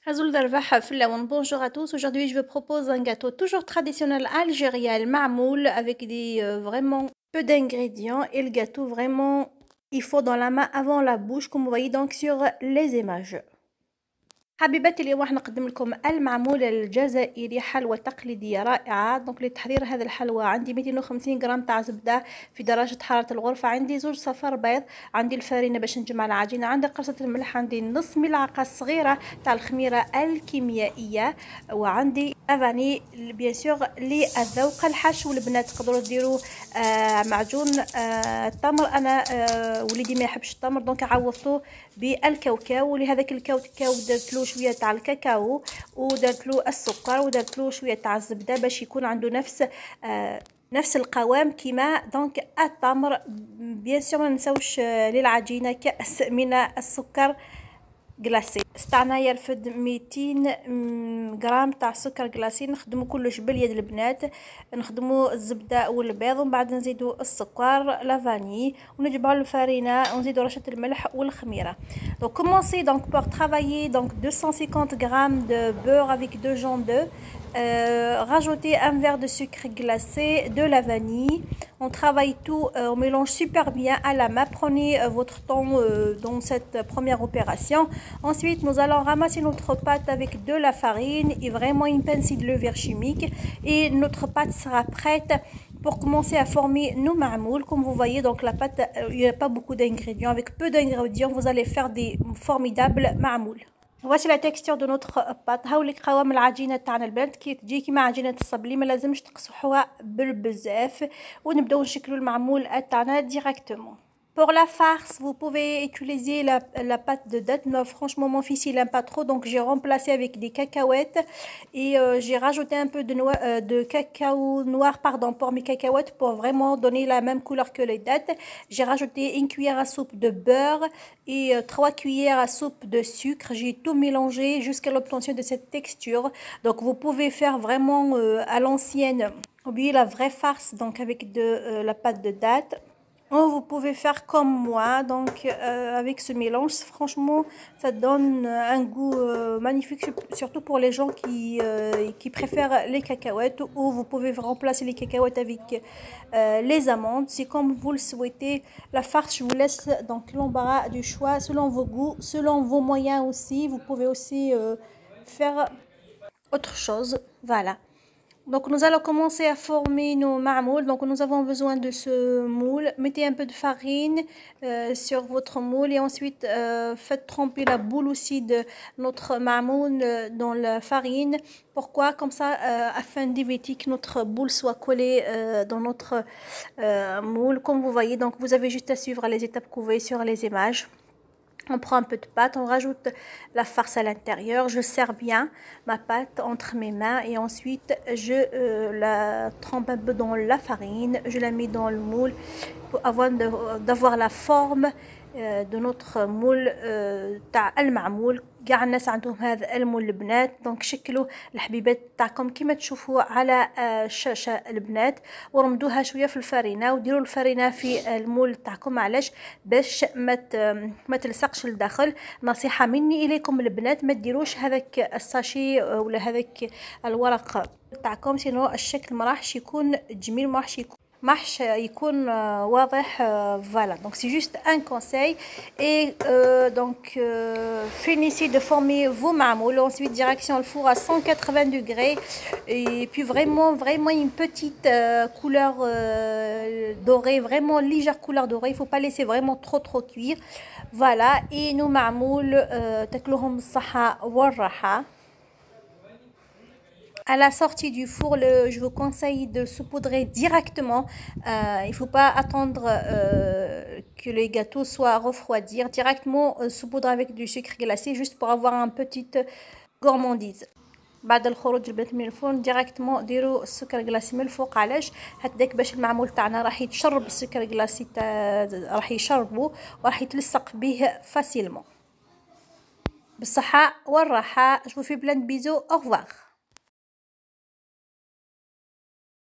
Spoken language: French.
Azul Darbaha Flawan, bonjour à tous. Aujourd'hui, je vous propose un gâteau toujours traditionnel algérien, le mamoul, avec des vraiment peu d'ingrédients. Et le gâteau, vraiment, il faut dans la main avant la bouche, comme vous voyez donc sur les images. حبيباتي اليوم راح نقدم لكم المعمولة الجزائري، حلوى تقليدية رائعة. دونك لتحضير هذه الحلوى عندي 250 غرام تاع زبدة في درجة حرارة الغرفة، عندي زوج صفار بيض، عندي الفارينة باش نجمع العجينة، عندي قرصة الملح، عندي نص ملعقة صغيرة تاع الخميرة الكيميائية، وعندي افاني بيان سور للذوق. الحشو البنات تقدروا ديروا معجون التمر، انا وليدي ما يحبش التمر دونك عوضته بالكاوكاو. ولهذاك الكاوكاو درت له شويه تاع الكاكاو ودرت له السكر ودرت له شويه تاع الزبده باش يكون عنده نفس القوام كيما دونك التمر. بيان سور ما نساوش للعجينه كاس من السكر جلاسي. استعنا يرفد 200 غرام تاع سكر جلاسي، نخدمو كلش باليد البنات، نخدمو الزبده والبيض ومن بعد نزيدو السكر لافاني ونجبعو الفارينه ونزيدو رشه الملح والخميره. Donc commencez donc pour travailler donc 250 grammes de beurre avec 2 jaunes d'œufs. Rajoutez un verre de sucre glacé, de la vanille. On travaille tout, on mélange super bien à la main. Prenez votre temps dans cette première opération. Ensuite, nous allons ramasser notre pâte avec de la farine et vraiment une pincée de levure chimique. Et notre pâte sera prête pour commencer à former nos marmoules. Comme vous voyez, donc la pâte, il n'y a pas beaucoup d'ingrédients. Avec peu d'ingrédients, vous allez faire des formidables marmoules. Voici la texture de notre pâte. هاوليك قوام العجينه تاعنا البنات كي تجي كيما عجينه الصبلي، ما لازمش تقصحوها بالبزاف. ونبداو نشكلوا المعمول تاعنا ديريكتومون. Pour la farce, vous pouvez utiliser la pâte de date. Mais franchement, mon fils il aime pas trop, donc j'ai remplacé avec des cacahuètes et j'ai rajouté un peu de cacao noir, pardon, pour mes cacahuètes pour vraiment donner la même couleur que les dattes. J'ai rajouté une cuillère à soupe de beurre et 3 cuillères à soupe de sucre. J'ai tout mélangé jusqu'à l'obtention de cette texture. Donc vous pouvez faire vraiment à l'ancienne, ou bien la vraie farce, donc avec de la pâte de date. Vous pouvez faire comme moi, donc avec ce mélange, franchement ça donne un goût magnifique, surtout pour les gens qui préfèrent les cacahuètes, ou vous pouvez remplacer les cacahuètes avec les amandes, c'est comme vous le souhaitez. La farce, je vous laisse donc l'embarras du choix selon vos goûts, selon vos moyens aussi. Vous pouvez aussi faire autre chose, voilà. Donc nous allons commencer à former nos marmoules. Donc nous avons besoin de ce moule. Mettez un peu de farine sur votre moule et ensuite faites tremper la boule aussi de notre marmoule dans la farine. Pourquoi? Comme ça, afin d'éviter que notre boule soit collée dans notre moule. Comme vous voyez, donc vous avez juste à suivre les étapes que vous voyez sur les images. On prend un peu de pâte, on rajoute la farce à l'intérieur. Je serre bien ma pâte entre mes mains et ensuite je la trempe un peu dans la farine. Je la mets dans le moule avant d'avoir la forme de notre moule تاع المعمول. كاع الناس عندهم هذا المول البنات، دونك شكلوا الحبيبات تاعكم كيما تشوفوا على الشاشه البنات، ورمدوها شويه في الفرينه وديروا الفرينه في المول تاعكم. علاش؟ باش ما تلصقش لداخل. نصيحه مني اليكم البنات، ما ديروش هذاك الساشي ولا هذاك الورق تاعكم، سينو الشكل ما راحش يكون جميل، ما راحش يكون واضح. Voilà, donc c'est juste un conseil. Et donc finissez de former vos marmoules. Ensuite direction le four à 180 degrés et puis vraiment une petite couleur dorée, vraiment légère couleur dorée. Il faut pas laisser vraiment trop cuire. Voilà, et nos marmoules تاكلوهم بالصحة والراحة. À la sortie du four, je vous conseille de saupoudrer directement. Il ne faut pas attendre que les gâteaux soient refroidir. Directement saupoudrer avec du sucre glacé juste pour avoir une petite gourmandise. بعد الخروج البنات من الفرن ديريكتومون ديروا السكر جلاسي من الفوق. علاش؟ هكذاك باش المعمول تاعنا راح يتشرب السكر جلاسي راح يشربه وراح يتلصق به فاسيلمون. بالصحة والراحة. جو في بلان بيزو. au revoir.